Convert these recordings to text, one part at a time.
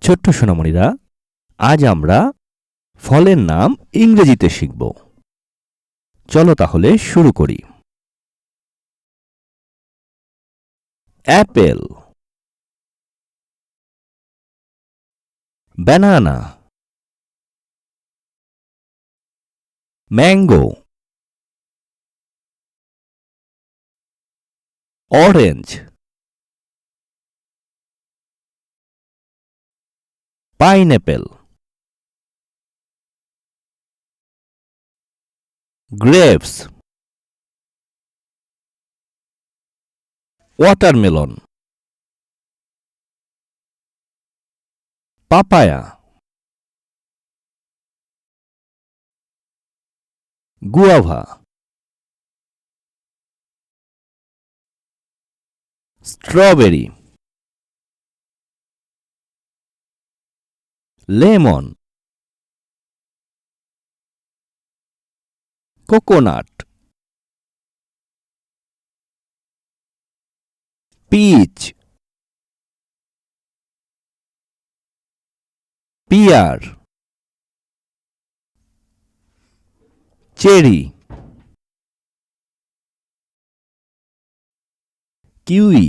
ছোট্ট সোনামণিরা, আজ আমরা ফলের নাম ইংরেজিতে শিখব। চলো তাহলে শুরু করি। Apple, banana, mango, orange, pineapple, grapes, watermelon, papaya, guava, strawberry, lemon, coconut, peach, pear, cherry, kiwi,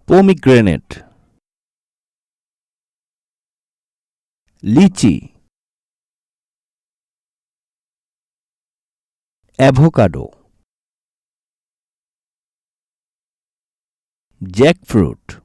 pomegranate, lychee, avocado, jackfruit,